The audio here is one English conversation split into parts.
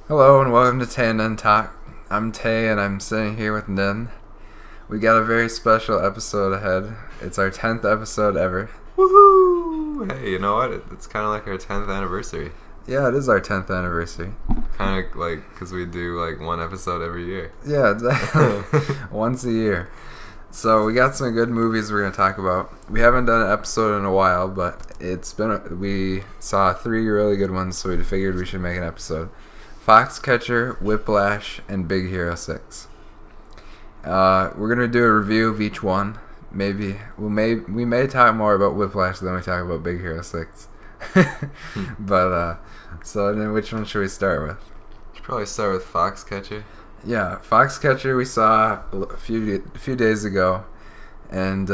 Hello and welcome to Tay and Nen Talk. I'm Tay and I'm sitting here with Nen. We got a very special episode ahead. It's our 10th episode ever. Woohoo! Hey, you know what? It's kind of like our 10th anniversary. Yeah, it is our 10th anniversary. Kind of like, because we do like one episode every year. Yeah, exactly. Once a year. So we got some good movies we're going to talk about. We haven't done an episode in a while, but we saw 3 really good ones, so we figured we should make an episode. Foxcatcher, Whiplash, and Big Hero 6. We're going to do a review of each one. We may talk more about Whiplash than we talk about Big Hero 6. But, so then which one should we start with? Should probably start with Foxcatcher. Yeah, Foxcatcher we saw a few days ago, and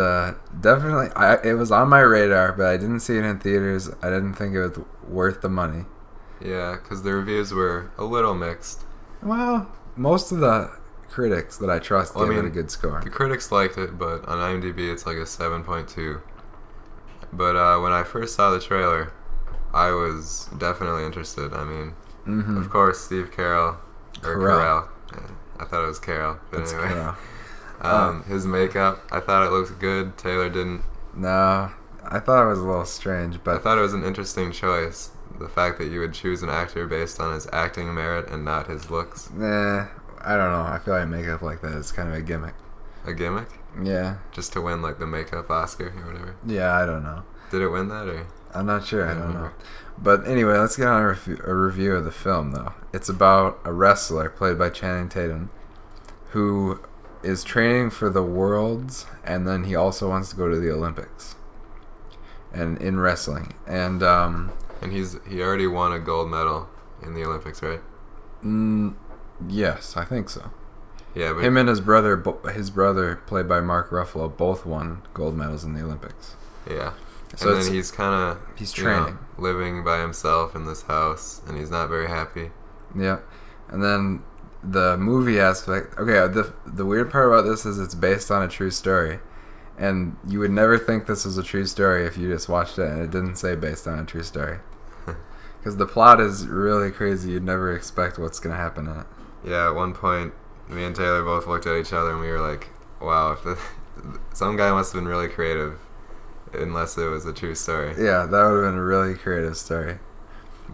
definitely it was on my radar, but I didn't see it in theaters. I didn't think it was worth the money. Yeah, because the reviews were a little mixed. Well, most of the critics that I trust gave it a good score. The critics liked it, but on IMDb it's like a 7.2. But when I first saw the trailer, I was definitely interested. I mean, of course, Steve Carell. I thought it was Carol, but it's anyway. His makeup, I thought it looked good. Taylor didn't. No, I thought it was a little strange, but I thought it was an interesting choice. The fact that you would choose an actor based on his acting merit and not his looks. Nah, I don't know. I feel like makeup like that is kind of a gimmick. A gimmick? Yeah. Just to win like the makeup Oscar or whatever. Yeah, I don't know. Did it win that or? I'm not sure. I don't know. But anyway, let's get on a review of the film, though. It's about a wrestler played by Channing Tatum who is training for the Worlds, and then he also wants to go to the Olympics and in wrestling. And he already won a gold medal in the Olympics, right? Yes, I think so. Yeah, but him and his brother, played by Mark Ruffalo, both won gold medals in the Olympics. Yeah. So and then he's training, living by himself in this house, and he's not very happy. Yeah, and then the movie aspect. Okay, the weird part about this is it's based on a true story, and you would never think this was a true story if you just watched it and it didn't say based on a true story. Because the plot is really crazy. You'd never expect what's gonna happen in it. Yeah, at one point, me and Taylor both looked at each other and we were like, "Wow, some guy must have been really creative." Unless it was a true story. Yeah, that would have been a really creative story.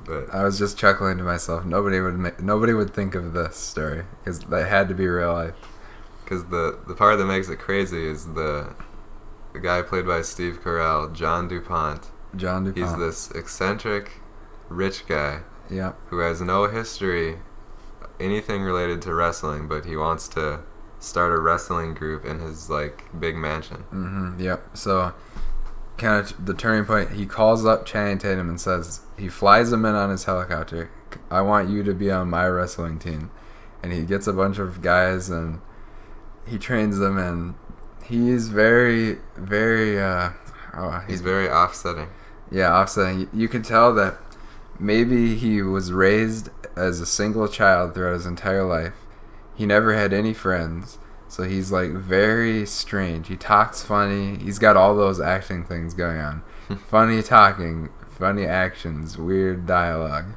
But I was just chuckling to myself. Nobody would think of this story because that had to be real life. Because the part that makes it crazy is the guy played by Steve Carell, John DuPont. John DuPont. He's this eccentric, rich guy. Yeah. Who has no history, anything related to wrestling, but he wants to start a wrestling group in his like big mansion. Yep. So. Kind of the turning point, he calls up Channing Tatum and says, he flies him in on his helicopter, "I want you to be on my wrestling team." And he gets a bunch of guys and he trains them, and he's very, very he's very offsetting. Yeah, offsetting. You can tell that maybe he was raised as a single child throughout his entire life. He never had any friends. So he's like very strange. He talks funny. He's got all those acting things going on. Funny talking, funny actions, weird dialogue.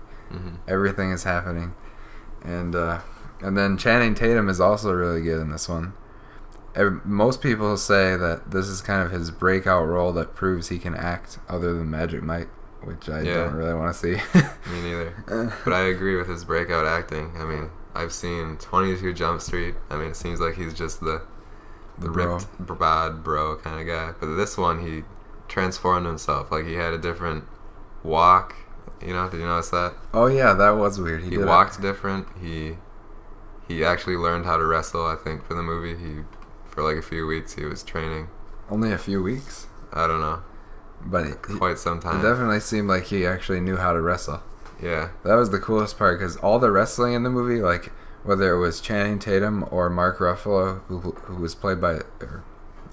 Everything is happening. And then Channing Tatum is also really good in this one. Most people say that this is kind of his breakout role that proves he can act other than Magic Mike, which I don't really want to see. Me neither. But I agree with his breakout acting. I mean, I've seen 22 Jump Street. I mean, it seems like he's just the ripped, bad bro kind of guy. But this one, he transformed himself. Like, he had a different walk. You know, did you notice that? Oh, yeah, that was weird. He walked different. He actually learned how to wrestle, I think, for the movie. For like a few weeks, he was training. Only a few weeks? I don't know. But quite some time. It definitely seemed like he actually knew how to wrestle. Yeah. That was the coolest part, because all the wrestling in the movie, like, whether it was Channing Tatum or Mark Ruffalo, who was played by...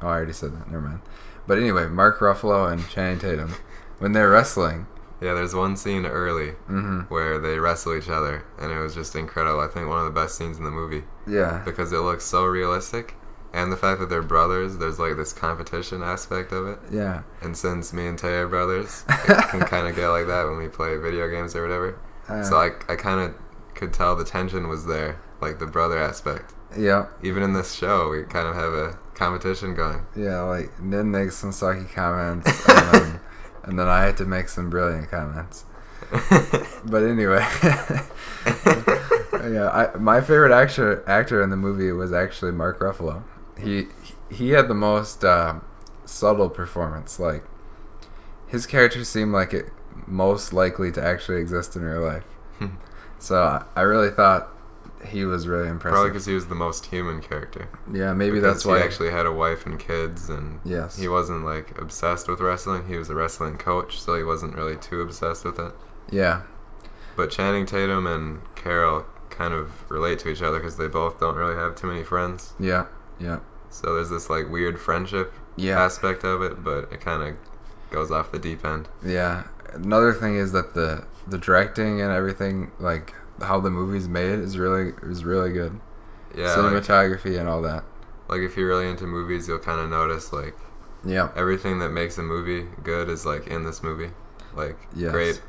I already said that. Never mind. But anyway, Mark Ruffalo and Channing Tatum, when they're wrestling... Yeah, there's one scene early where they wrestle each other, and it was just incredible. I think one of the best scenes in the movie. Yeah. Because it looks so realistic. And the fact that they're brothers, there's like this competition aspect of it. Yeah. And since me and Tay are brothers, it can kind of get like that when we play video games or whatever. So I kind of could tell the tension was there, like the brother aspect. Yeah. Even in this show, we kind of have a competition going. Yeah, like Nin makes some sucky comments, and then I had to make some brilliant comments. But anyway, yeah, my favorite actor in the movie was actually Mark Ruffalo. He had the most subtle performance. Like, his character seemed like it most likely to actually exist in real life. So I really thought he was really impressive. Probably because he was the most human character. Yeah, maybe because that's why he actually had a wife and kids, and yes, he wasn't like obsessed with wrestling. He was a wrestling coach, so he wasn't really too obsessed with it. Yeah. But Channing Tatum and Carol kind of relate to each other because they both don't really have too many friends. Yeah, yeah. So there's this like weird friendship aspect of it, but it kind of goes off the deep end. Yeah. Another thing is that the directing and everything, like how the movie's made, is really good. Yeah. Cinematography and all that. Like if you're really into movies, you'll kind of notice like everything that makes a movie good is like in this movie. Like great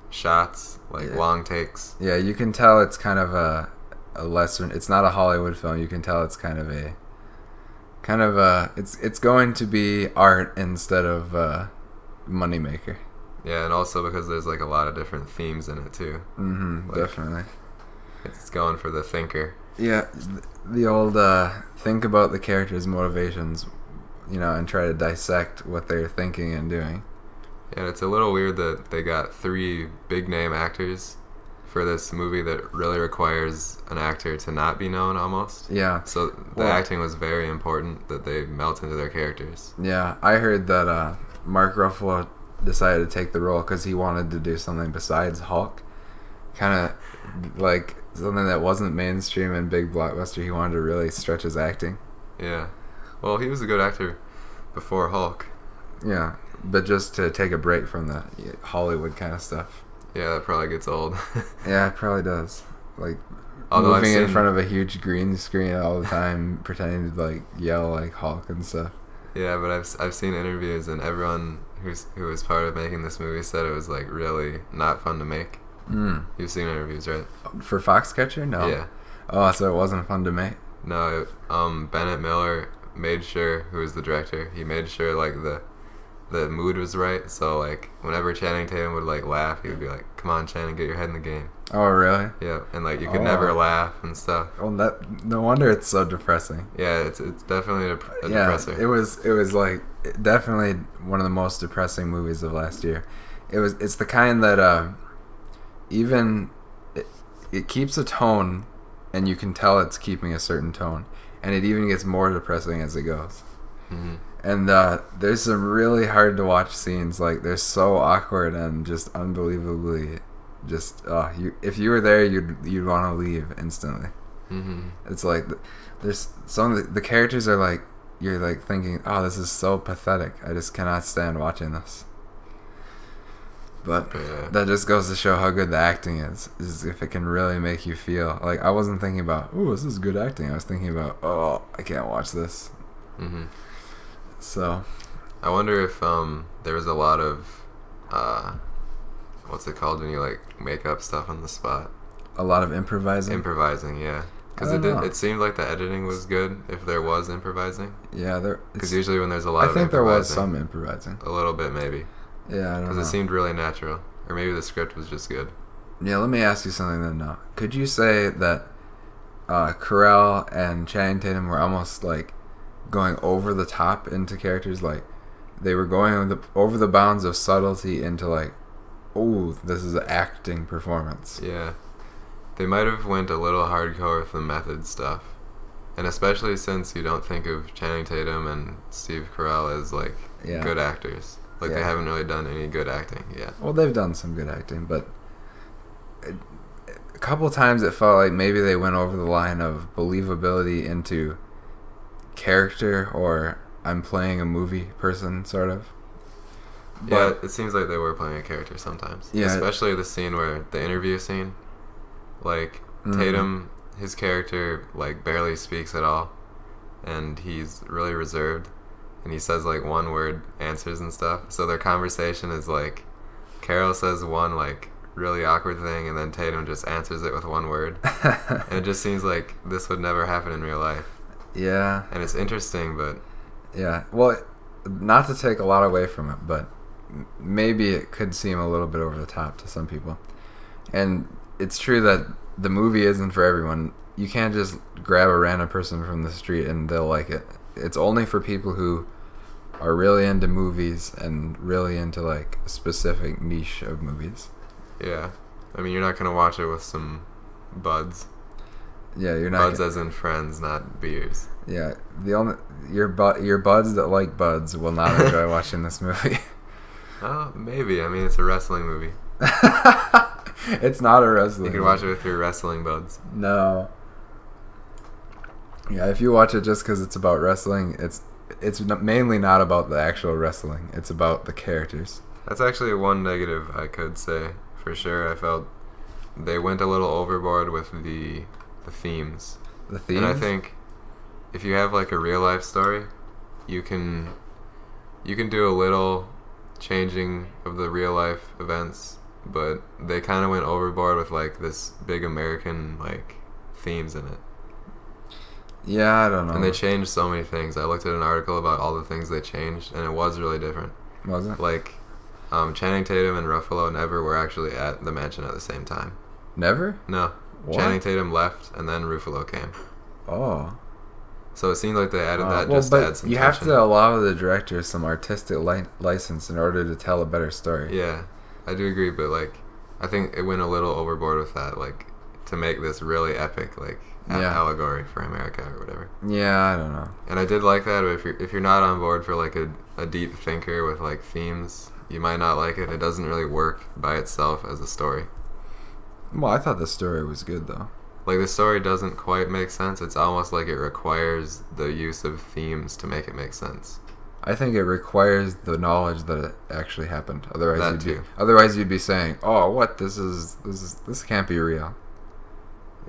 shots, like long takes. Yeah, you can tell it's kind of a lesser. It's not a Hollywood film. You can tell it's kind of a it's going to be art instead of moneymaker. Yeah, and also because there's like a lot of different themes in it too. Mm-hmm. Like, definitely. It's going for the thinker. Yeah, the old think about the characters' motivations, and try to dissect what they're thinking and doing. Yeah, it's a little weird that they got 3 big name actors for this movie that really requires an actor to not be known almost. Yeah. So the acting was very important, that they melt into their characters. Yeah, I heard that Mark Ruffalo decided to take the role because he wanted to do something besides Hulk. Kind of like something that wasn't mainstream and big blockbuster. He wanted to really stretch his acting. Yeah. Well, he was a good actor before Hulk. Yeah. But just to take a break from the Hollywood kind of stuff. Yeah, that probably gets old. Yeah, it probably does. Like, moving in front of a huge green screen all the time, pretending to like yell like Hulk and stuff. Yeah, but I've seen interviews, and everyone who was part of making this movie said it was like really not fun to make. You've seen interviews, right? For Foxcatcher? No. Yeah. Oh, so it wasn't fun to make? No. Bennett Miller made sure, who was the director, he made sure like the mood was right, so like whenever Channing Tatum would like laugh, he would be like, "Come on, Channing, get your head in the game." Oh, really? Yeah, and like you could never laugh and stuff. Well, no wonder it's so depressing. Yeah, it's definitely a depressor. It was like definitely one of the most depressing movies of last year. It's the kind that even it keeps a tone, and you can tell it's keeping a certain tone, and it even gets more depressing as it goes. Mm-hmm. And there's some really hard to watch scenes. Like, they're so awkward and just unbelievably just if you were there, you'd want to leave instantly. Mm-hmm. It's like there's some of the characters are like, you're like thinking, oh, this is so pathetic, I just cannot stand watching this. But that just goes to show how good the acting is if it can really make you feel. Like, I wasn't thinking about, oh, this is good acting. I was thinking about, oh, I can't watch this. Mm-hmm. So, I wonder if there was a lot of what's it called when you like make up stuff on the spot? A lot of improvising. Improvising, yeah. Because it seemed like the editing was good if there was improvising. Yeah, because usually when there's a lot of improvising, I think there was some improvising. A little bit, maybe. Yeah, I don't know. Because it seemed really natural, or maybe the script was just good. Yeah, let me ask you something then. Now, could you say that Carell and Channing Tatum were almost like going over the top into characters, like they were going over the bounds of subtlety into like, oh, this is an acting performance. Yeah, they might have went a little hardcore with the method stuff, and especially since you don't think of Channing Tatum and Steve Carell as like good actors. Like they haven't really done any good acting yet. Well, they've done some good acting, but a couple times it felt like maybe they went over the line of believability into character, or I'm playing a movie person, sort of. But it seems like they were playing a character sometimes. Yeah. Especially the scene the interview scene. Like, Tatum, his character, like, barely speaks at all. And he's really reserved. And he says, like, one-word answers and stuff. So their conversation is, like, Carol says one, like, really awkward thing, and then Tatum just answers it with one word. And it just seems like this would never happen in real life. Yeah. And it's interesting, but... Yeah. Well, not to take a lot away from it, but maybe it could seem a little bit over the top to some people. And it's true that the movie isn't for everyone. You can't just grab a random person from the street and they'll like it. It's only for people who are really into movies and really into like a specific niche of movies. Yeah. I mean, you're not going to watch it with some buds. Yeah, you're not. Buds as in friends, not beers. Yeah, your buds that like buds will not enjoy watching this movie. Oh, maybe. I mean, it's a wrestling movie. It's not a wrestling You can movie. watch it with your wrestling buds. No. Yeah, if you watch it just because it's about wrestling, it's mainly not about the actual wrestling. It's about the characters. That's actually one negative I could say for sure. I felt they went a little overboard with the themes. The themes? And I think if you have like a real life story, you can do a little changing of the real life events, but they kind of went overboard with like this big American like themes in it. Yeah, I don't know. And they changed so many things. I looked at an article about all the things they changed, and it was really different. Was it? Like, Channing Tatum and Ruffalo never were actually at the mansion at the same time. Never? No. What? Channing Tatum left, and then Ruffalo came. Oh. So it seemed like they added that well, just to but add some you tension. have to allow the director some artistic license in order to tell a better story. Yeah, I do agree, but like, I think it went a little overboard with that, like, to make this really epic, like, allegory for America or whatever. Yeah, I don't know. And I did like that, but if you're not on board for like a deep thinker with like themes, you might not like it. It doesn't really work by itself as a story. Well, I thought the story was good though. Like, the story doesn't quite make sense. It's almost like it requires the use of themes to make it make sense. I think it requires the knowledge that it actually happened. Otherwise, you'd be saying, "Oh, what? This can't be real."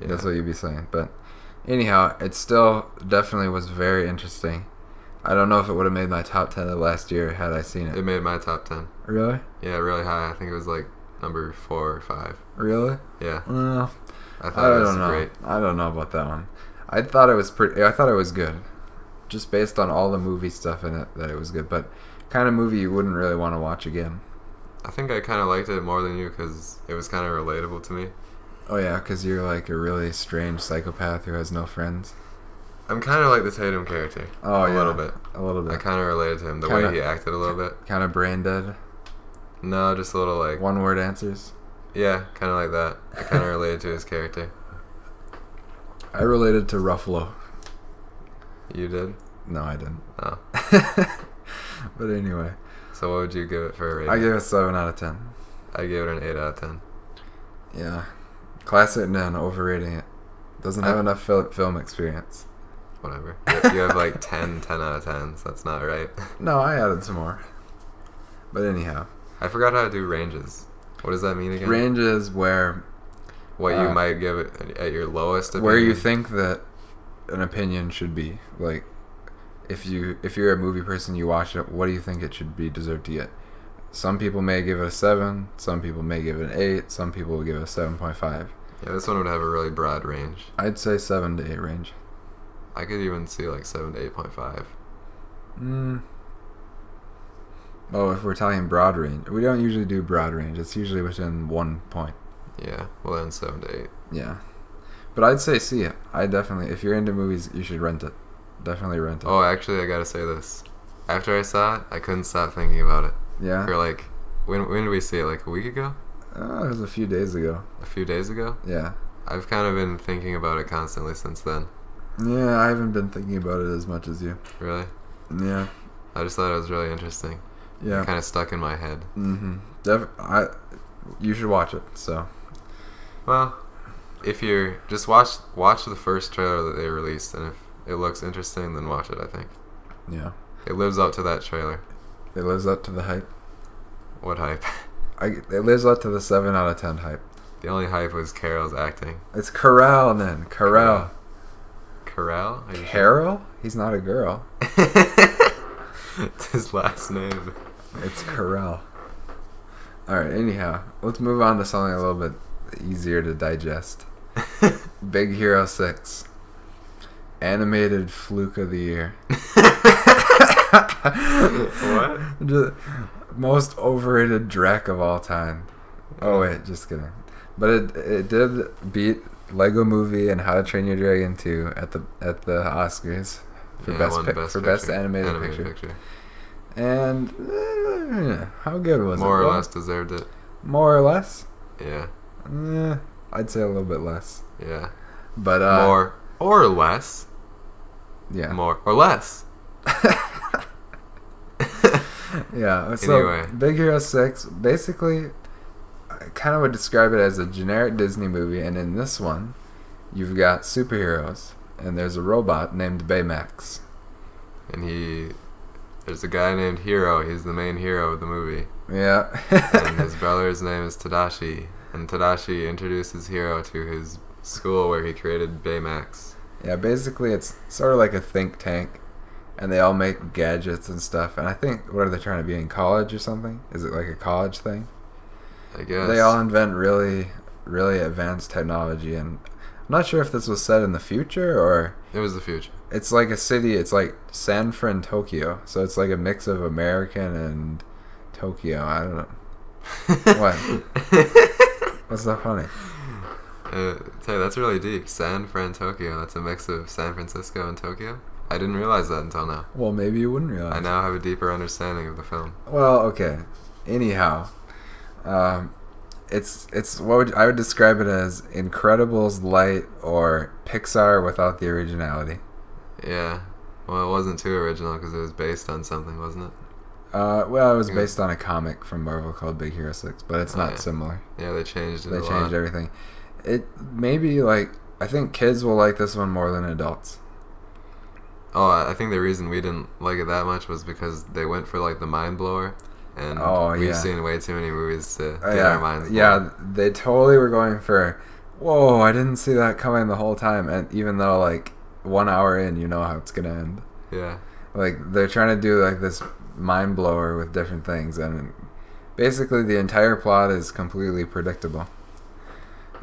Yeah. That's what you'd be saying. But anyhow, it still definitely was very interesting. I don't know if it would have made my top 10 of last year had I seen it. It made my top 10. Really? Yeah, really high. I think it was like number 4 or 5. Really? Yeah. Well, I thought it was great. I don't know about that one. I thought it was good. Just based on all the movie stuff in it, that it was good. But kind of movie you wouldn't really want to watch again. I think I kind of liked it more than you because it was kind of relatable to me. Oh yeah, because you're like a really strange psychopath who has no friends. I'm kind of like the Tatum character. Oh, a little bit. A little bit. I kind of related to him, the way he acted a little bit. Kind of brain dead. No, just a little like... One word answers. Yeah, kind of like that. I kind of related to his character. I related to Ruffalo. You did? No, I didn't. Oh. But anyway. So what would you give it for a rating? I gave it 7 out of 10. I gave it an 8 out of 10. Yeah. Class it down, overrating it. Doesn't have enough film experience. Whatever. You have like 10 out of 10s. That's not right. No, I added some more. But anyhow. I forgot how to do ranges. What does that mean again? Range is where... What you might give it at your lowest opinion. Where you think that an opinion should be. Like, if you're a movie person, you watch it, what do you think it should be deserved to get? Some people may give it a 7. Some people may give it an 8. Some people will give it a 7.5. Yeah, this one would have a really broad range. I'd say 7 to 8 range. I could even see like 7 to 8.5. Oh, if we're talking broad range. We don't usually do broad range. It's usually within 1 point. Yeah, well then 7 to 8. Yeah. But I'd say see it. If you're into movies, you should rent it. Definitely rent it. Oh, actually, I gotta say this. After I saw it, I couldn't stop thinking about it. Yeah? For like, when did we see it? Like a week ago? It was a few days ago. A few days ago? Yeah. I've kind of been thinking about it constantly since then. Yeah, I haven't been thinking about it as much as you. Really? Yeah. I just thought it was really interesting. Yeah. It kind of stuck in my head. Mm-hmm. You should watch it, so. Well, if you're... Just watch the first trailer that they released, and if it looks interesting, then watch it, I think. Yeah. It lives up to that trailer. It lives up to the hype. What hype? It lives up to the 7 out of 10 hype. The only hype was Carol's acting. It's Carell then. Carell. Carell? Carol? He's not a girl. It's his last name. It's Carell. Alright, anyhow, let's move on to something a little bit easier to digest. Big Hero 6. Animated Fluke of the Year. What? Just most overrated Drek of all time. Oh wait, just kidding. But it did beat Lego Movie and How to Train Your Dragon 2 at the Oscars for best animated picture. And how good was it? More or less deserved it. More or less? Yeah. I'd say a little bit less. Yeah. But more or less. Yeah. More or less. Yeah. So Anyway. Big Hero 6, basically, I kind of would describe it as a generic Disney movie, and in this one, you've got superheroes, and there's a robot named Baymax. And there's a guy named Hero. He's the main hero of the movie. Yeah. And his brother's name is Tadashi. And Tadashi introduces Hero to his school where he created Baymax. Yeah, basically it's sort of like a think tank, and they all make gadgets and stuff. And I think, what are they trying to be, in college or something? Is it like a college thing? I guess. They all invent really, really advanced technology, and I'm not sure if this was set in the future or... It was the future. It's like a city, it's like San Fran, Tokyo. So it's like a mix of American and Tokyo. I don't know. What? What's that funny? That's really deep. San Fran, Tokyo. That's a mix of San Francisco and Tokyo. I didn't realize that until now. Well, maybe you wouldn't realize. I now have a deeper understanding of the film. Well, okay. Anyhow, it's what I would describe it as Incredibles light or Pixar without the originality. Yeah. Well, it wasn't too original because it was based on something, wasn't it? Well, it was based on a comic from Marvel called Big Hero 6, but it's not similar. Yeah, they changed it. They changed everything. It maybe like I think kids will like this one more than adults. Oh, I think the reason we didn't like it that much was because they went for like the mind blower, and we've seen way too many movies to get our minds blown. Yeah, they totally were going for, whoa, I didn't see that coming the whole time, and even though like 1 hour in, you know how it's gonna end. Yeah. Like they're trying to do like this mind blower with different things, and basically the entire plot is completely predictable.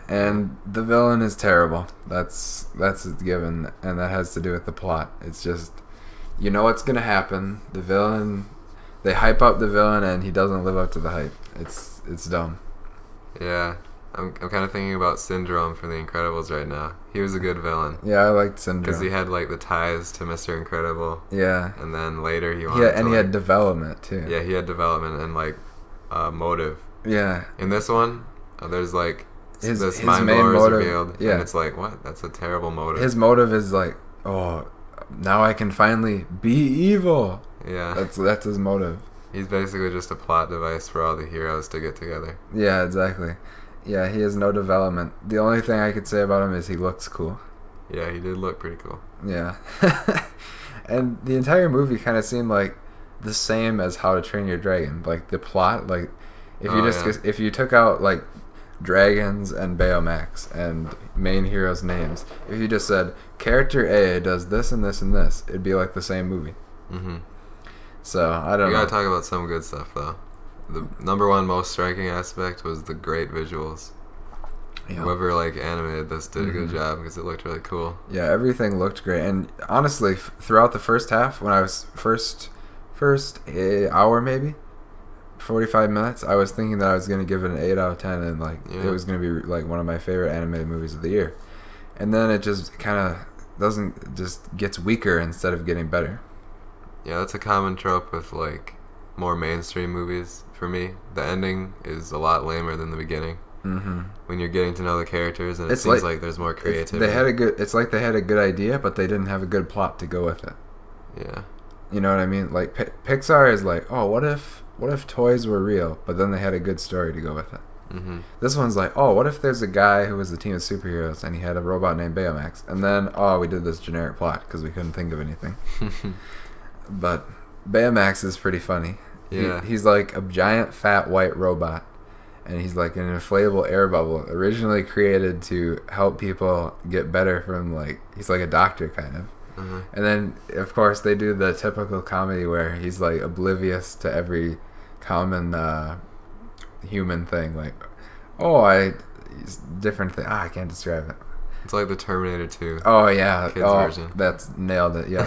And the villain is terrible. That's a given, and that has to do with the plot. It's just, you know what's gonna happen. The villain, they hype up the villain, and he doesn't live up to the hype. It's dumb. Yeah, I'm kind of thinking about Syndrome from The Incredibles right now. He was a good villain. Yeah, I liked Syndrome because he had like the ties to Mr. Incredible. Yeah. And then later he wanted he had development too. Yeah, he had development and like motive. Yeah. In this one, there's like. This main blower motive, is revealed, and it's like, what? That's a terrible motive. His motive is like, oh, now I can finally be evil. Yeah. That's his motive. He's basically just a plot device for all the heroes to get together. Yeah, exactly. Yeah, he has no development. The only thing I could say about him is he looks cool. Yeah, he did look pretty cool. Yeah. And the entire movie kind of seemed like the same as How to Train Your Dragon. Like the plot, like if you took out like dragons and Baymax and main heroes' names, if you just said character A does this and this and this, it'd be like the same movie. Mm-hmm. So I don't know. We gotta talk about some good stuff though. The number one most striking aspect was the great visuals. Yeah. Whoever like animated this did a good job because it looked really cool. Yeah, everything looked great, and honestly, throughout the first half, when I was first hour maybe 45 minutes, I was thinking that I was going to give it an 8 out of 10, and like it was going to be like one of my favorite animated movies of the year. And then it just kind of gets weaker instead of getting better. Yeah, that's a common trope with like more mainstream movies for me. The ending is a lot lamer than the beginning. Mm-hmm. When you're getting to know the characters, and it seems like there's more creativity. It's like they had a good idea, but they didn't have a good plot to go with it. Yeah. You know what I mean? Like Pixar is like, oh, what if toys were real, but then they had a good story to go with it. Mm-hmm. This one's like, oh, what if there's a guy who was a team of superheroes and he had a robot named Baymax, and then we did this generic plot because we couldn't think of anything. But Baymax is pretty funny. Yeah, he's like a giant fat white robot, and he's like an inflatable air bubble originally created to help people get better from he's like a doctor kind of. Mm-hmm. And then, of course, they do the typical comedy where he's like oblivious to every common. human thing. Like, oh, different thing. I can't describe it. It's like the Terminator 2. Oh yeah, kids version. That's nailed it. Yeah,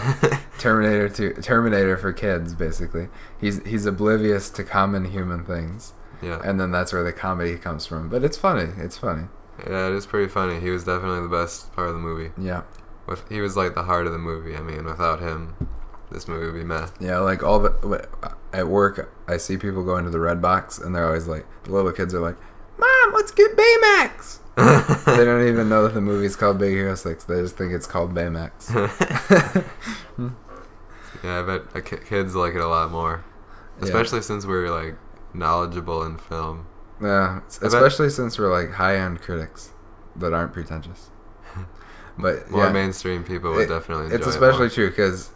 Terminator 2, Terminator for kids. Basically, he's oblivious to common human things. Yeah, and then that's where the comedy comes from. But it's funny. It's funny. Yeah, it is pretty funny. He was definitely the best part of the movie. Yeah, he was like the heart of the movie. I mean, without him, this movie would be meh. Yeah, like at work, I see people go into the Red Box, and they're always like, the little kids are like, "Mom, let's get Baymax." They don't even know that the movie's called Big Hero 6. They just think it's called Baymax. Yeah, I bet kids like it a lot more, especially since we're like knowledgeable in film. Yeah, especially since we're like high-end critics that aren't pretentious. But more mainstream people would definitely enjoy it. It's especially true because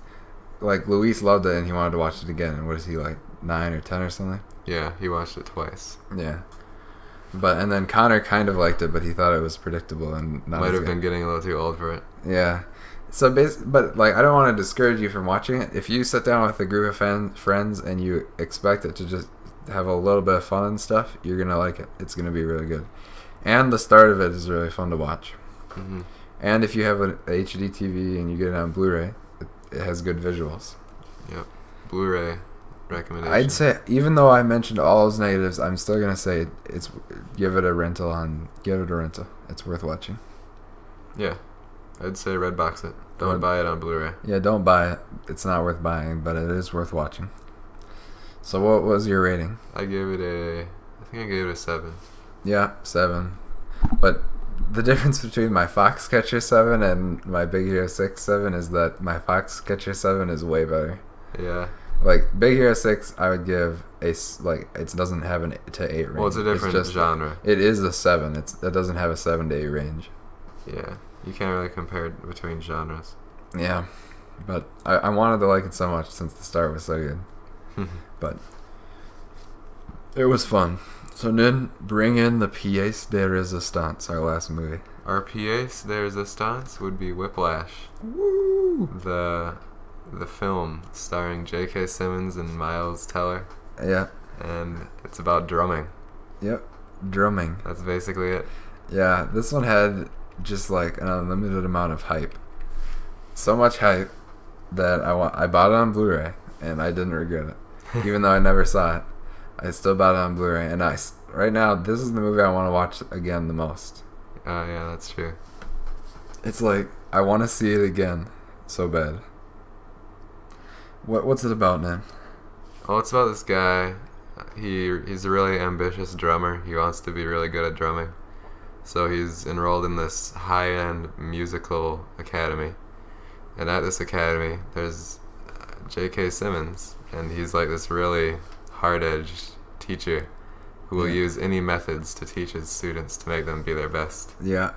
like Luis loved it and he wanted to watch it again. And what is he, like 9 or 10 or something? Yeah, he watched it twice. Yeah. And then Connor kind of liked it, but he thought it was predictable and not might have been getting a little too old for it. Yeah. So but like I don't want to discourage you from watching it. If you sit down with a group of friends and you expect it to just have a little bit of fun and stuff, you're gonna like it. It's gonna be really good. And the start of it is really fun to watch. Mm-hmm. And if you have an HD TV and you get it on Blu-ray, it has good visuals. Yep. Blu-ray recommendation. I'd say, even though I mentioned all those negatives, I'm still gonna say give it a rental. It's worth watching. Yeah, I'd say red box it. Don't buy it on Blu-ray. Yeah, don't buy it. It's not worth buying, but it is worth watching. So what was your rating? I gave it a 7. Yeah, 7. But the difference between my Foxcatcher 7 and my Big Hero 6 7 is that my Foxcatcher 7 is way better. Yeah. Like Big Hero 6, I would give it doesn't have an to 8 range. Well, it's a different genre. It is a 7. It doesn't have a 7 to 8 range. Yeah, you can't really compare it between genres. Yeah, but I wanted to like it so much since the start was so good. But it was fun. So then bring in the pièce de résistance, our last movie. Our pièce de résistance would be Whiplash. Woo! The film starring J.K. Simmons and Miles Teller. Yeah. And it's about drumming. Yep. Drumming. That's basically it. Yeah, this one had just like an unlimited amount of hype. So much hype that I bought it on Blu-ray and I didn't regret it. Even though I never saw it, I still bought it on Blu-ray. And right now, this is the movie I want to watch again the most. Yeah, that's true. It's like I want to see it again so bad. What's it about, man? Well, it's about this guy. He's a really ambitious drummer. He wants to be really good at drumming. So he's enrolled in this high-end musical academy. And at this academy, there's J.K. Simmons. And he's like this really hard-edged teacher who will use any methods to teach his students to make them be their best. Yeah.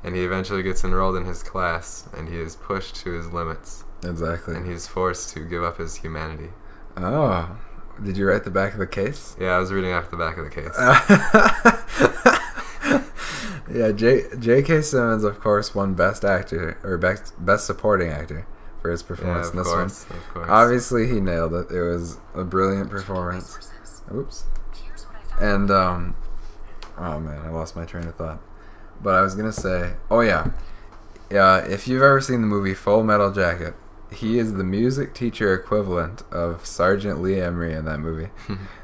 And he eventually gets enrolled in his class, and he is pushed to his limits. Exactly. And he's forced to give up his humanity. Oh. Did you write the back of the case? Yeah, I was reading off the back of the case. Yeah, J.K. Simmons, of course, won Best Actor, or Best Supporting Actor for his performance in this one. Of course. Obviously, he nailed it. It was a brilliant performance. Oops. And, oh man, I lost my train of thought. But I was going to say, oh yeah, if you've ever seen the movie Full Metal Jacket, he is the music teacher equivalent of Sergeant Lee Emery in that movie.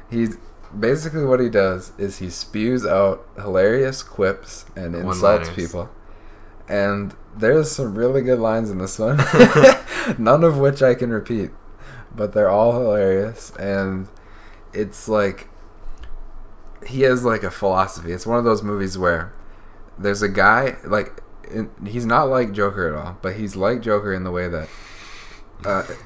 He's basically what he does is he spews out hilarious quips and insults people. And there's some really good lines in this one, none of which I can repeat, but they're all hilarious. And it's like he has like a philosophy. It's one of those movies where there's a guy he's not like Joker at all, but he's like Joker in the way that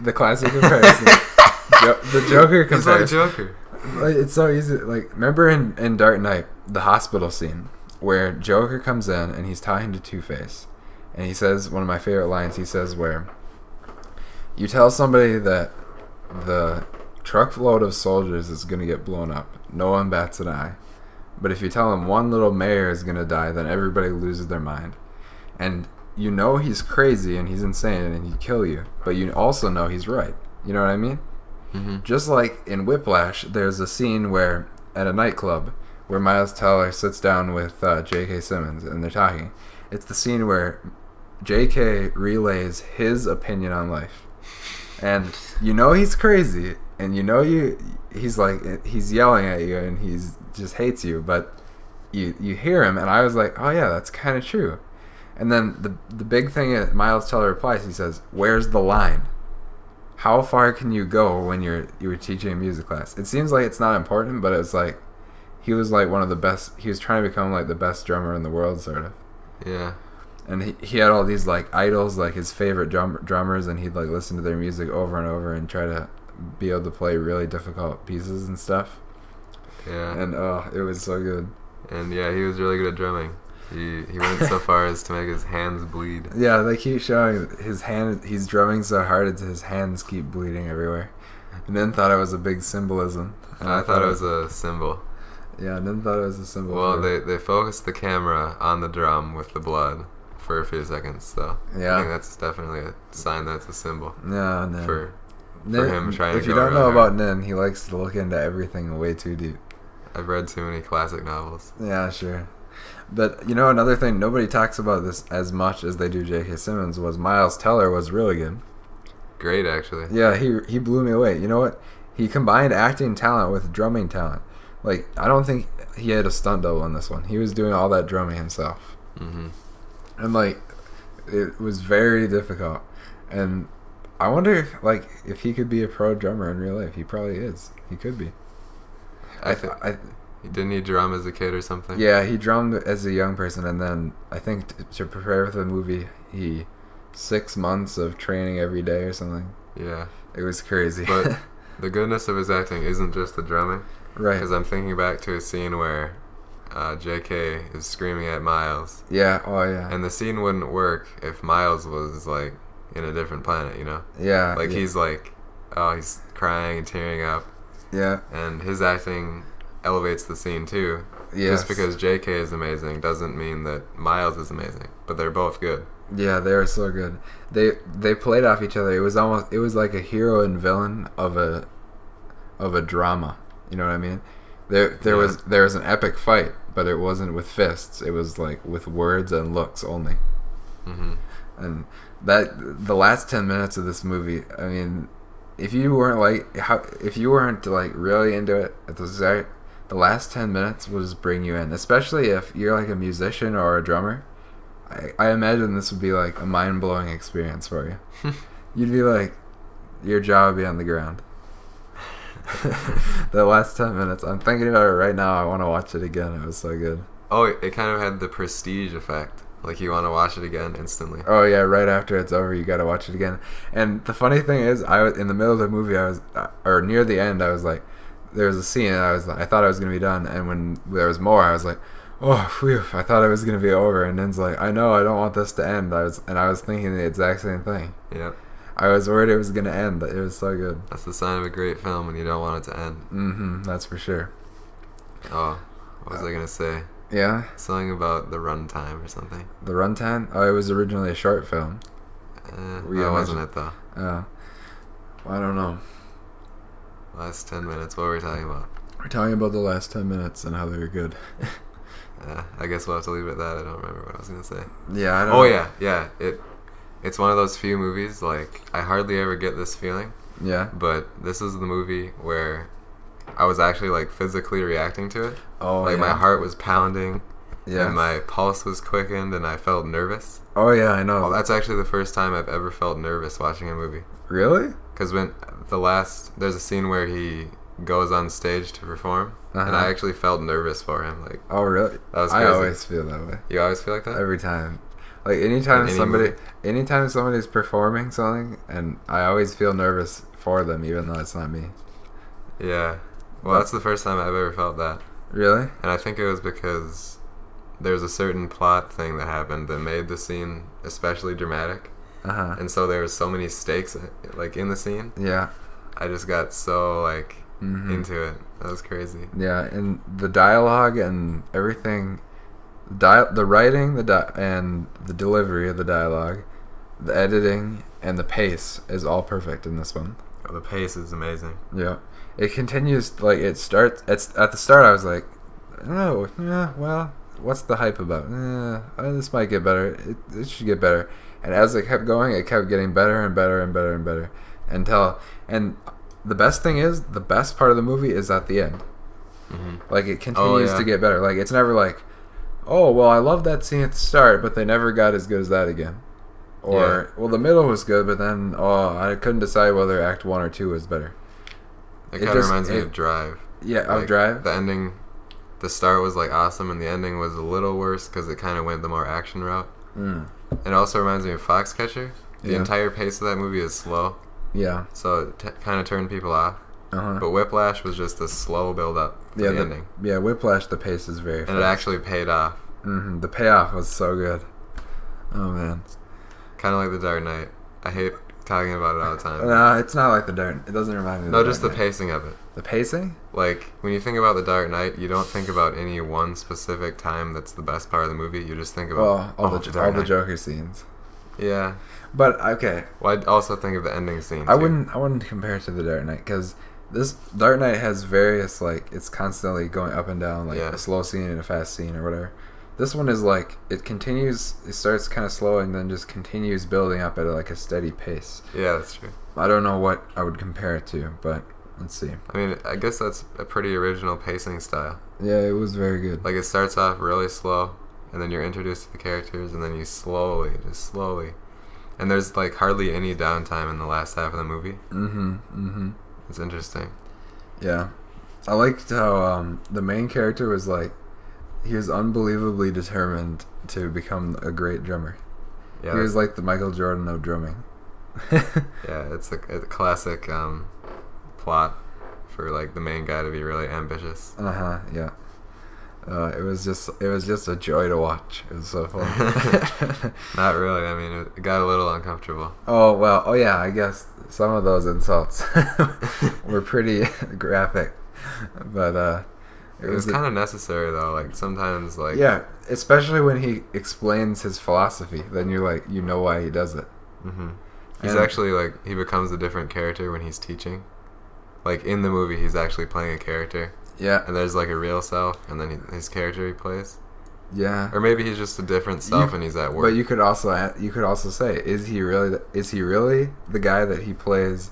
the classic comparison. The Joker comparison. He's like Joker. It's so easy. Like, remember in Dark Knight, the hospital scene where Joker comes in and he's talking to Two-Face, and he says one of my favorite lines. He says, "Where you tell somebody that the truckload of soldiers is gonna get blown up, no one bats an eye. But if you tell them one little mayor is gonna die, then everybody loses their mind. And you know he's crazy and he's insane and he'd kill you, but you also know he's right. You know what I mean?" Mm-hmm. Just like in Whiplash, there's a scene where at a nightclub where Miles Teller sits down with J.K. Simmons and they're talking. It's the scene where J.K. relays his opinion on life, and you know he's crazy, and you know he's like he's yelling at you and he's just hates you, but you hear him, and I was like, oh yeah, that's kind of true. And then the big thing is Miles Teller replies, he says, "Where's the line? How far can you go when you were teaching a music class?" It seems like it's not important, but it's like he was like one of the best. He was trying to become like the best drummer in the world, sort of. Yeah. And he had all these like idols, like his favorite drummers, and he'd like listen to their music over and over and try to be able to play really difficult pieces and stuff. Yeah. And it was so good. And yeah, he was really good at drumming. He went so far as to make his hands bleed. Yeah, they keep showing his hand. He's drumming so hard that his hands keep bleeding everywhere. And then thought it was a big symbolism. And I thought it was a symbol. Yeah, and then thought it was a symbol. Well, they focused the camera on the drum with the blood for a few seconds, so yeah. I think that's definitely a sign that it's a symbol. Yeah, Nin. For Nin, him trying to if you go don't know around about Nin, he likes to look into everything way too deep. I've read too many classic novels. Yeah, sure. But, you know, another thing, nobody talks about this as much as they do J.K. Simmons, was Miles Teller was really good. Great, actually. Yeah, he blew me away. You know what? He combined acting talent with drumming talent. Like, I don't think he had a stunt double in this one. He was doing all that drumming himself. Mm-hmm. And, like, it was very difficult. And I wonder if he could be a pro drummer in real life. He probably is. He could be. Didn't he drum as a kid or something? Yeah, he drummed as a young person, and then I think to prepare for the movie, 6 months of training every day or something. Yeah. It was crazy. But the goodness of his acting isn't just the drumming. Right. Because I'm thinking back to a scene where J.K. is screaming at Miles. Yeah, oh yeah. And the scene wouldn't work if Miles was, like, in a different planet, you know? Yeah. Like, he's like, he's crying and tearing up. Yeah. And his acting elevates the scene too. Yes. Just because J.K. is amazing doesn't mean that Miles is amazing, but they're both good. Yeah, they were so good. They played off each other. It was like a hero and villain of a drama. You know what I mean? There was an epic fight, but it wasn't with fists. It was like with words and looks only. Mm-hmm. And the last 10 minutes of this movie, I mean, if you weren't like really into it at the start, the last 10 minutes will just bring you in, especially if you're like a musician or a drummer. I imagine this would be like a mind-blowing experience for you. You'd be like, your jaw would be on the ground. The last 10 minutes, I'm thinking about it right now. I want to watch it again. It was so good. Oh, it kind of had the Prestige effect. Like, you want to watch it again instantly. Oh yeah, right after it's over, you got to watch it again. And the funny thing is, I was in the middle of the movie. Or near the end, I was like, there was a scene, and I thought I was gonna be done. And when there was more, I was like, oh, phew! I thought it was gonna be over. And Nin's like, I know, I don't want this to end. I was thinking the exact same thing. Yep. I was worried it was gonna end, but it was so good. That's the sign of a great film when you don't want it to end. Mm-hmm. That's for sure. Oh, what was I gonna say? Yeah. Something about the runtime or something. The runtime? Oh, it was originally a short film. That wasn't it though. Oh. I don't know. Last 10 minutes. What were we talking about? We're talking about the last 10 minutes and how they were good. I guess we'll have to leave it at that. I don't remember what I was gonna say. Yeah, I don't know. Yeah. It's one of those few movies, like, I hardly ever get this feeling. Yeah. But this is the movie where I was actually, like, physically reacting to it. Oh, like, yeah. my heart was pounding. Yeah. And my pulse was quickened, and I felt nervous. Oh, yeah, I know. Well, that's actually the first time I've ever felt nervous watching a movie. Really? Because there's a scene where he goes on stage to perform, and I actually felt nervous for him. Like, oh, really? That was crazy. I always feel that way. You always feel like that? Every time. Like, anytime somebody's performing something, and I always feel nervous for them, even though it's not me. Yeah. Well, that's the first time I've ever felt that. Really? And I think it was because there's a certain plot thing that happened that made the scene especially dramatic. Uh-huh. And so there was so many stakes, like, in the scene. Yeah. I just got so, like, into it. That was crazy. Yeah, and the dialogue and everything, the writing, and the delivery of the dialogue, the editing, and the pace is all perfect in this one. Oh, the pace is amazing. Yeah. It continues, like, it starts, at the start I was like, no, well, what's the hype about? This might get better. It should get better. And as it kept going, it kept getting better and better and better and better and the best thing is, the best part of the movie is at the end. Mm-hmm. Like, it continues to get better. Like, it's never like, oh, well, I love that scene at the start, but they never got as good as that again. Or, well, the middle was good, but then, I couldn't decide whether Act 1 or 2 was better. It kind of reminds me of Drive. Yeah, like, of Drive. The ending, the start was, like, awesome, and the ending was a little worse because it kind of went the more action route. It also reminds me of Foxcatcher. The entire pace of that movie is slow. Yeah. So it kind of turned people off. But Whiplash was just a slow build-up for the ending. Yeah, Whiplash, the pace is very fast. And it actually paid off. The payoff was so good. Oh, man. Kind of like The Dark Knight. I hate talking about it all the time. No, it's not like The Dark. It doesn't remind me of No, just the pacing of it. The pacing? Like, when you think about The Dark Knight, you don't think about any one specific time that's the best part of the movie. You just think about all the Joker scenes. Yeah. But, okay. Well, I'd also think of the ending scene, I wouldn't compare it to The Dark Knight, because this Dark Knight has various, like, it's constantly going up and down, like a slow scene and a fast scene or whatever. This one is like, it starts kind of slow and then just continues building up at like a steady pace. Yeah, that's true. I don't know what I would compare it to, but let's see. I mean, I guess that's a pretty original pacing style. Yeah, it was very good. Like, it starts off really slow, and then you're introduced to the characters, and then you slowly, and there's like hardly any downtime in the last half of the movie. It's interesting. Yeah. I liked how the main character was like, he was unbelievably determined to become a great drummer. Yeah, he was like the Michael Jordan of drumming. Yeah, it's a classic plot for like the main guy to be really ambitious. Yeah. It was just a joy to watch. It was so fun. Not really. I mean, it got a little uncomfortable. Oh well. Oh yeah. I guess some of those insults were pretty graphic, but it was kind of necessary though. Like sometimes, like especially when he explains his philosophy, then you're like, you know why he does it. He's actually like, he becomes a different character when he's teaching. Like in the movie, he's actually playing a character. Yeah. And there's like a real self, and then his character he plays. Yeah. Or maybe he's just a different self, and he's at work. But you could also say, is he really the guy that he plays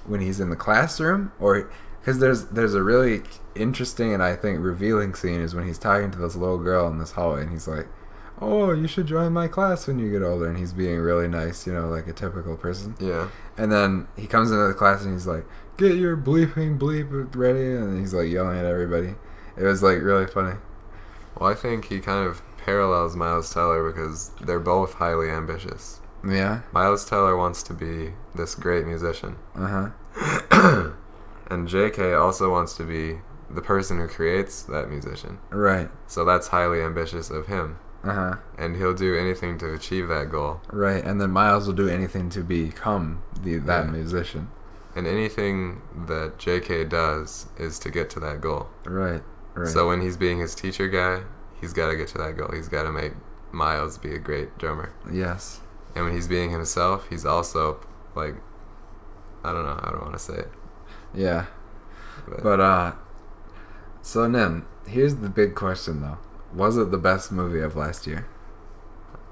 when he's in the classroom, or because there's a really interesting and I think revealing scene is when he's talking to this little girl in this hallway, and he's like, "Oh, you should join my class when you get older," and he's being really nice, like a typical person. Yeah. And then he comes into the class and he's like, "Get your bleep ready," and he's like yelling at everybody. It was like really funny. Well, I think he kind of parallels Miles Teller because they're both highly ambitious. Yeah. Miles Teller wants to be this great musician. And JK also wants to be the person who creates that musician. Right. So that's highly ambitious of him. And he'll do anything to achieve that goal. Right. And then Miles will do anything to become that musician. And anything that JK does is to get to that goal. Right. So when he's being his teacher guy, he's got to get to that goal. He's got to make Miles be a great drummer. Yes. And when he's being himself, he's also like, I don't want to say it. Yeah. But so then, here's the big question though. Was it the best movie of last year?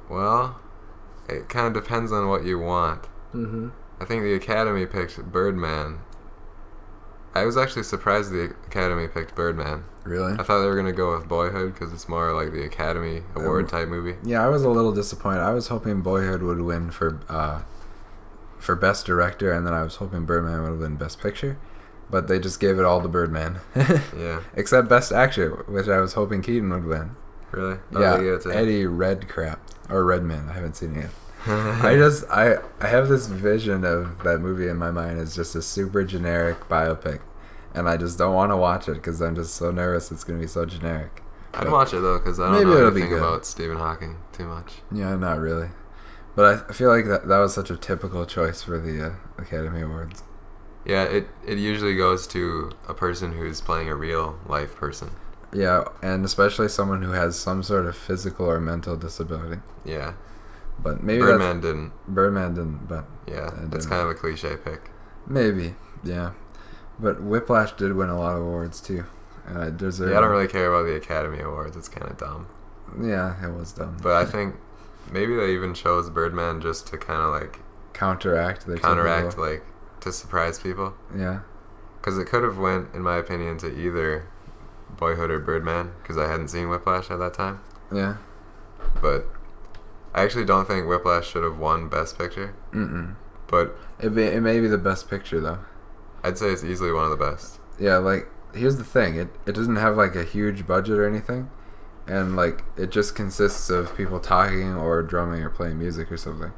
Well, it kind of depends on what you want. I think the Academy picked Birdman. I was actually surprised the Academy picked Birdman. Really? I thought they were going to go with Boyhood because it's more like the Academy Award type movie. Yeah, I was a little disappointed. I was hoping Boyhood would win for Best Director, and then I was hoping Birdman would win Best Picture. But they just gave it all to Birdman. Yeah. Except Best Actor, which I was hoping Keaton would win. Really? Yeah, Eddie Redmayne. I haven't seen it yet. I have this vision of that movie in my mind as just a super generic biopic, and I just don't want to watch it because I'm just so nervous it's going to be so generic. I'd watch it though because I don't know anything about Stephen Hawking too much. Yeah, not really. But I feel like that was such a typical choice for the Academy Awards. Yeah, it usually goes to a person who's playing a real life person. Yeah, and especially someone who has some sort of physical or mental disability. Yeah. But maybe Birdman didn't, but yeah, that's kind of a cliche pick. Maybe, yeah. But Whiplash did win a lot of awards too. and I deserve. Yeah, I don't really care about the Academy Awards. It's kind of dumb. Yeah, it was dumb. But I think maybe they even chose Birdman just to kind of like counteract, like to surprise people. Yeah. Because it could have went, in my opinion, to either Boyhood or Birdman, because I hadn't seen Whiplash at that time. Yeah. But I actually don't think Whiplash should have won Best Picture. But it may be the best picture though. I'd say it's easily one of the best. Yeah, like here's the thing, it doesn't have like a huge budget or anything, and like it just consists of people talking or drumming or playing music or something.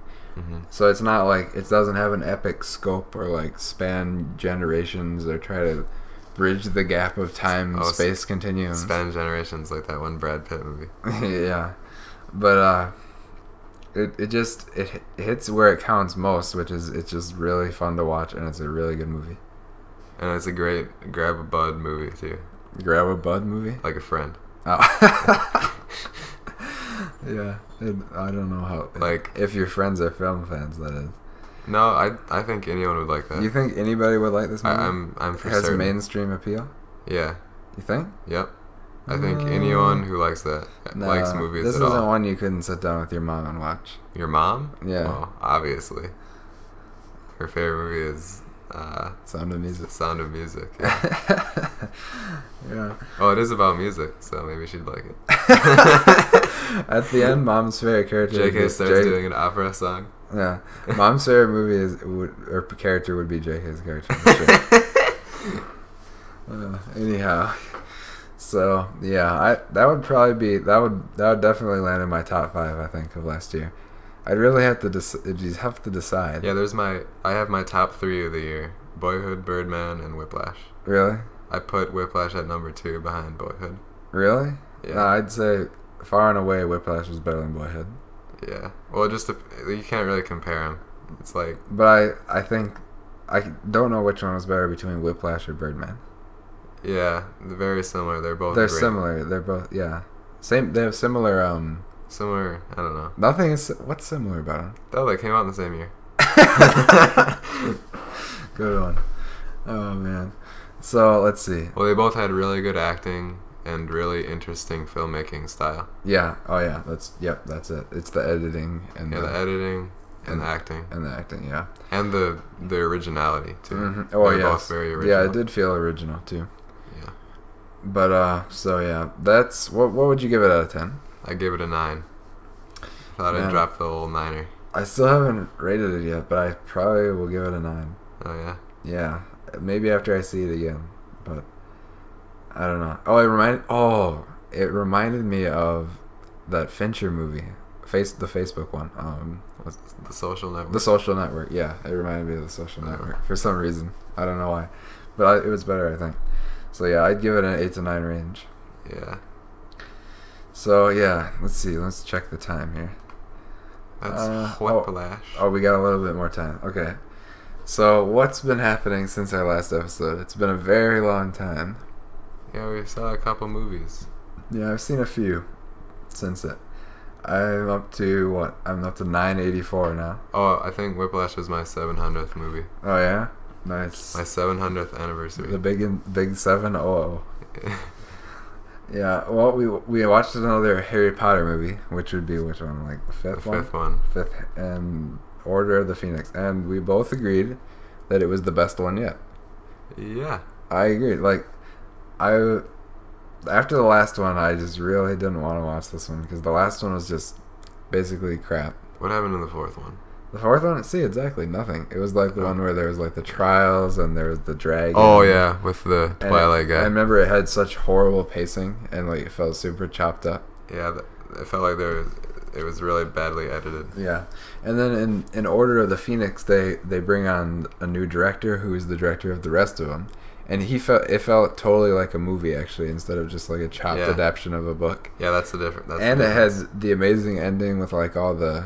So it's not like it doesn't have an epic scope or like span generations or try to bridge the gap of time space continuum. Span generations, like that one Brad Pitt movie. Yeah, but it hits where it counts most, which is it's just really fun to watch, and it's a really good movie. And it's a great grab a bud movie too. Grab a bud movie? Like a friend. Oh. Yeah, I don't know how. Like if your friends are film fans, that is. No, I think anyone would like that. You think anybody would like this movie? I'm for certain. It has certain. mainstream appeal? Yeah. You think? Yep. I think anyone who likes that likes movies this at all. This isn't one you couldn't sit down with your mom and watch. Your mom? Yeah. Well, obviously. Her favorite movie is Sound of Music. Sound of Music. Yeah. Yeah. Well, it is about music, so maybe she'd like it. At the end, Mom's favorite character. JK starts doing an opera song. Yeah. Mom's favorite movie character would be JK's character. For sure. Anyhow. So yeah, that would probably be that would definitely land in my top 5, I think, of last year. I'd really have to decide. Yeah, I have my top 3 of the year: Boyhood, Birdman, and Whiplash. Really? I put Whiplash at number 2 behind Boyhood. Really? Yeah. No, I'd say far and away Whiplash was better than Boyhood. Yeah. Well, you can't really compare them. It's like. But I think I don't know which one was better between Whiplash or Birdman. Yeah, they're very similar. They're both. They're great. Similar. They're both same. They have similar. Similar. I don't know. Nothing is. What's similar about them? Oh, they came out in the same year. Good one. Oh man. So let's see. Well, they both had really good acting and really interesting filmmaking style. Yeah. Oh yeah. That's it. It's the editing and the editing and the acting. And the acting, yeah. And the originality too. Mm-hmm. Oh yeah. Both very original. Yeah, it did feel original too. Yeah. But so yeah, that's what would you give it out of 10? I gave it a 9. Thought I'd drop the old 9er. I still haven't rated it yet, but I probably will give it a 9. Oh yeah. Yeah, maybe after I see it again, but I don't know. Oh, it reminded me of that Fincher movie, the Facebook one. What's The Social Network. The Social Network. Yeah, it reminded me of The Social Network for some reason. I don't know why, but it was better, I think. So yeah, I'd give it an 8 to 9 range. Yeah. So yeah, let's see. Let's check the time here. That's Whiplash. Oh, we got a little bit more time. Okay. So what's been happening since our last episode? It's been a very long time. Yeah, we saw a couple movies. Yeah, I've seen a few since it. I'm up to 984 now. Oh, I think Whiplash was my 700th movie. Oh yeah, nice. My 700th anniversary. The big 700. Yeah, well, we watched another Harry Potter movie, which would be which one? Like the fifth one? Fifth, and Order of the Phoenix. And we both agreed that it was the best one yet. Yeah. I agreed. Like, after the last one, I just really didn't want to watch this one, because the last one was just basically crap. What happened in the fourth one? The fourth one? See, exactly nothing. It was like the one where there was like the trials and there was the dragon. Oh yeah, with the Twilight guy. I remember it had such horrible pacing and like it felt super chopped up. Yeah, it felt like it was really badly edited. Yeah, and then in Order of the Phoenix, they bring on a new director who is the director of the rest of them, and it felt totally like a movie actually instead of just like a chopped adaptation of a book. Yeah, that's the difference. And it has the amazing ending with like all the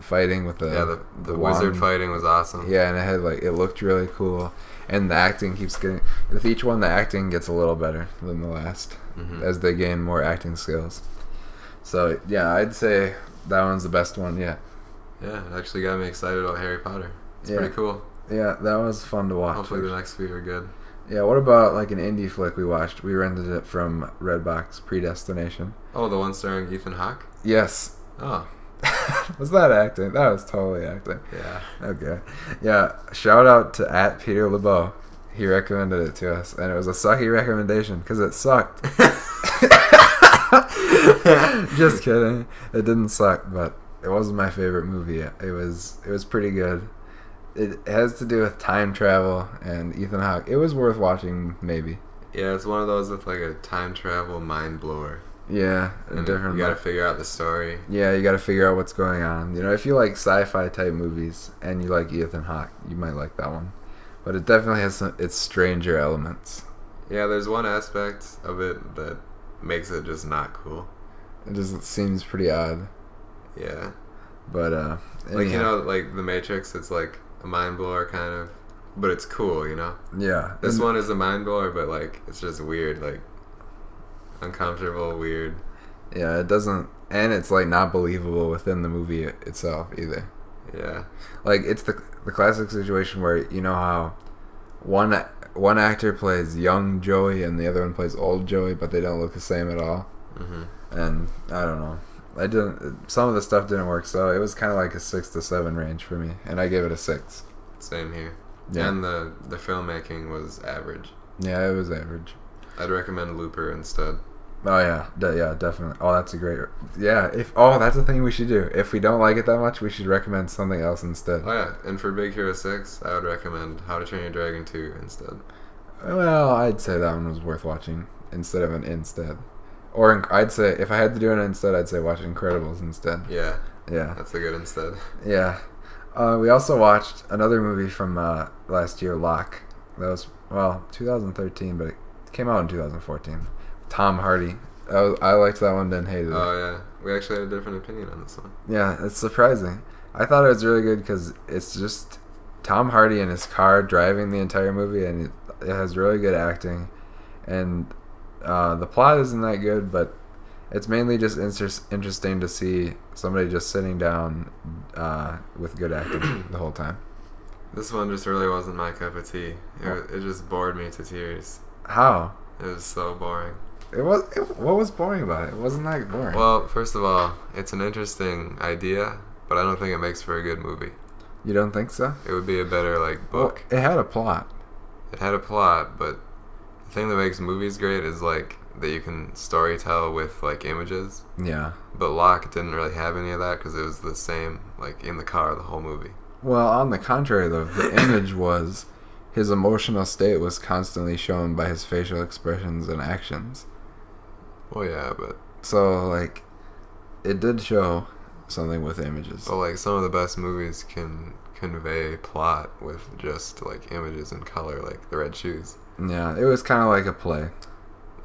fighting with the wizard fighting was awesome. Yeah, and it looked really cool, and the acting keeps getting, with each one the acting gets a little better than the last as they gain more acting skills. So yeah, I'd say that one's the best one yet. Yeah, it actually got me excited about Harry Potter. It's pretty cool. Yeah, that was fun to watch. Hopefully the next few are good. Yeah, what about like an indie flick we watched? We rented it from Redbox, Predestination. Oh, the one starring Ethan Hawke? Yes. Oh. Was that acting? That was totally acting. Yeah. Okay. Yeah, shout out to @Peter LeBeau. He recommended it to us, and it was a sucky recommendation because it sucked. Just kidding. It didn't suck, but it wasn't my favorite movie. It was pretty good. It has to do with time travel and Ethan Hawke. It was worth watching, maybe. Yeah, it's one of those with like a time travel mind blower. Yeah, and you gotta figure out the story. Yeah, you gotta figure out what's going on. You know, if you like sci-fi type movies and you like Ethan Hawke, you might like that one. But it definitely has its stranger elements. Yeah, there's one aspect of it that makes it just not cool. It just seems pretty odd. Yeah. But, like, you know, like The Matrix, it's like a mind blower kind of, but it's cool, you know? Yeah. This one is a mind blower, but like, it's just weird, like, uncomfortable, weird. Yeah, it doesn't, and it's like not believable within the movie itself either. Yeah. Like, it's the classic situation where, you know how one actor plays young Joey and the other one plays old Joey, but they don't look the same at all. Mm-hmm. And I don't know. Some of the stuff didn't work, so it was kind of like a 6 to 7 range for me, and I gave it a 6. Same here. Yeah. And the filmmaking was average. Yeah, it was average. I'd recommend Looper instead. Oh yeah, yeah, definitely. Oh, that's a great. Yeah, that's the thing we should do. If we don't like it that much, we should recommend something else instead. Oh yeah, and for Big Hero 6, I would recommend How to Train Your Dragon 2 instead. Well, I'd say that one was worth watching instead of an instead. Or I'd say if I had to do an instead, I'd say watch Incredibles instead. Yeah. Yeah. That's a good instead. Yeah. We also watched another movie from last year, Locke. That was 2013, but it came out in 2014. Tom Hardy. I liked that one, didn't hate it. Oh yeah, we actually had a different opinion on this one. Yeah, it's surprising. I thought it was really good because it's just Tom Hardy in his car driving the entire movie, and it has really good acting, and the plot isn't that good, but it's mainly just interesting to see somebody just sitting down with good acting the whole time. This one just really wasn't my cup of tea. It just bored me to tears. How? It was so boring. What was boring about it? It wasn't that boring. Well, first of all, it's an interesting idea, but I don't think it makes for a good movie. You don't think so? It would be a better book. Well, it had a plot. It had a plot, but the thing that makes movies great is that you can storytell with images. Yeah. But Locke didn't really have any of that because it was the same in the car the whole movie. Well, on the contrary though, the image was his emotional state was constantly shown by his facial expressions and actions. Well, yeah, but so it did show something with images. Well, some of the best movies can convey plot with just images and color, like The Red Shoes. Yeah, it was kind of like a play.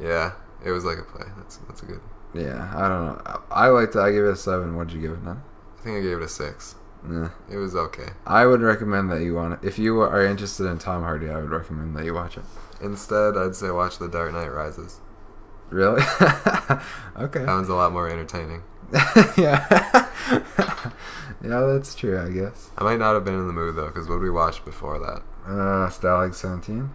Yeah, it was like a play. That's a good. Yeah, I don't know. I liked it. I gave it a 7. What'd you give it, then? I think I gave it a 6. Yeah. It was okay. I would recommend that you want it. If you are interested in Tom Hardy, I would recommend that you watch it. Instead, I'd say watch The Dark Knight Rises. Really? Okay. That one's a lot more entertaining. Yeah. Yeah, that's true, I guess. I might not have been in the mood, though, because what did we watch before that? Stalag 17?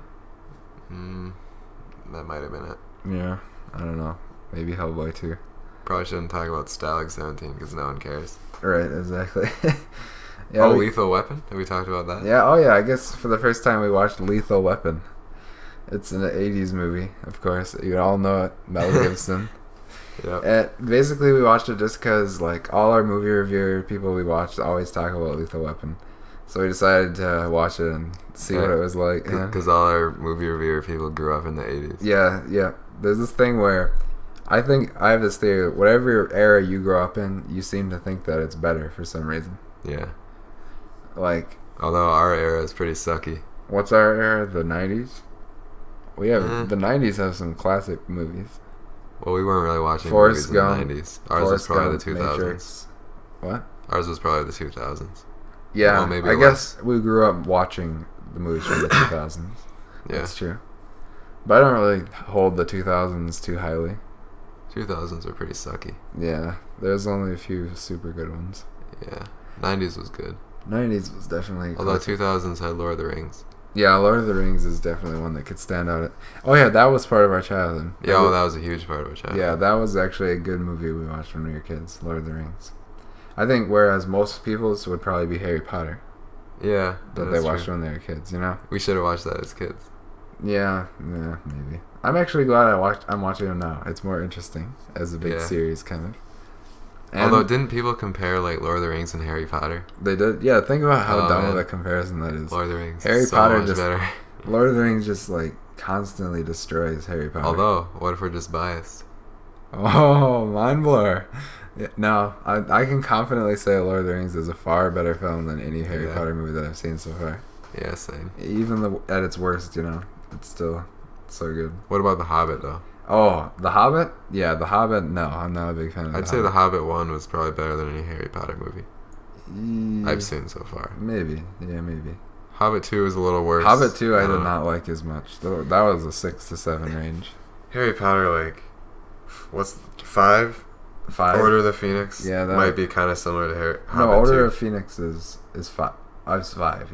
That might have been it. Yeah, I don't know. Maybe Hellboy 2. Probably shouldn't talk about Stalag 17, because no one cares. Right, exactly. Yeah, Lethal Weapon? Have we talked about that? Yeah, oh yeah, I guess for the first time we watched Lethal Weapon. It's an 80s movie, of course. You all know it. Mel Gibson. Yep. And basically, we watched it just because, all our movie reviewer people we watched always talk about Lethal Weapon. So we decided to watch it and see what it was like. Because all our movie reviewer people grew up in the 80s. Yeah. There's this thing where I have this theory. Whatever era you grow up in, you seem to think that it's better for some reason. Yeah. Although our era is pretty sucky. What's our era? The 90s? We have the 90s have some classic movies. Well, we weren't really watching Forrest movies Gump, in the 90s. Ours was probably the 2000s. Matrix. What? Ours was probably the 2000s. Yeah, well, maybe I guess we grew up watching the movies from the 2000s. Yeah. That's true. But I don't really hold the 2000s too highly. 2000s are pretty sucky. Yeah, there's only a few super good ones. Yeah, 90s was good. 90s was definitely... Although 2000s had Lord of the Rings. Yeah, Lord of the Rings is definitely one that could stand out. Oh yeah, that was part of our childhood. Yeah, well, that was a huge part of our childhood. Yeah, that was actually a good movie we watched when we were kids, Lord of the Rings. I think whereas most people's would probably be Harry Potter. Yeah, that they watched when they were kids, you know? We should have watched that as kids. Yeah, maybe. I'm actually glad I'm watching them now. It's more interesting as a big series, kind of. And although, didn't people compare like Lord of the Rings and Harry Potter? They did. Yeah, think about how dumb of a comparison that is. Lord of the Rings. Harry so Potter much just better. Lord of the Rings just like constantly destroys Harry Potter. Although, what if we're just biased? Oh, mind blower. Yeah, no, I can confidently say Lord of the Rings is a far better film than any Harry Potter movie that I've seen so far. Yeah, same. Even at its worst, it's still so good. What about The Hobbit though? Oh, The Hobbit? Yeah, The Hobbit, no, I'm not a big fan of I'd say The Hobbit 1 was probably better than any Harry Potter movie I've seen so far. Maybe. Yeah, maybe. Hobbit 2 is a little worse. Hobbit 2 I did not like as much. That was a 6 to 7 range. Harry Potter, like, what's 5? 5? Order of the Phoenix might be kind of similar to Hobbit 2. No, Order of Phoenix is 5. I was 5,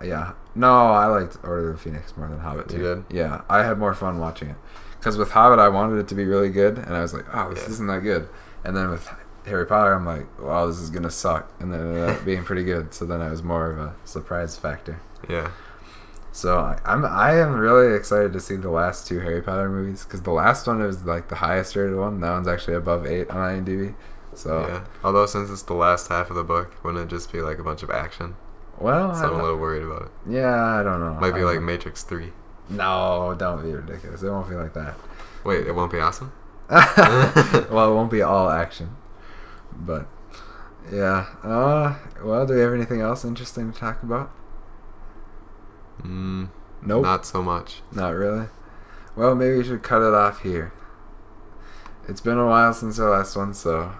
yeah. No, I liked Order of the Phoenix more than Hobbit 2. You did? Yeah, I had more fun watching it. Because with Hobbit, I wanted it to be really good, and I was like, oh, this isn't that good. And then with Harry Potter, I'm like, wow, this is going to suck. And then it ended up being pretty good. So then I was more of a surprise factor. Yeah. So I am really excited to see the last 2 Harry Potter movies, because the last one is like the highest rated one. That one's actually above 8 on IMDb. So yeah. Although since it's the last half of the book, wouldn't it just be like a bunch of action? Well, so I'm a little worried about it. Yeah, I don't know. Might be like Matrix 3. No, don't be ridiculous. It won't be like that. Wait, it won't be awesome? Well, it won't be all action. But, yeah. Well, do we have anything else interesting to talk about? Nope. Not so much. Not really? Well, maybe we should cut it off here. It's been a while since our last one, so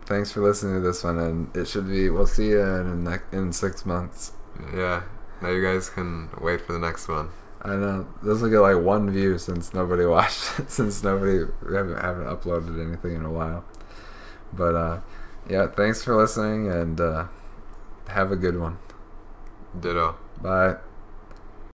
thanks for listening to this one, and we'll see you in 6 months. Yeah. Now you guys can wait for the next one. I know. This will get like 1 view since nobody watched it, we haven't uploaded anything in a while. But, yeah, thanks for listening, and have a good one. Ditto. Bye.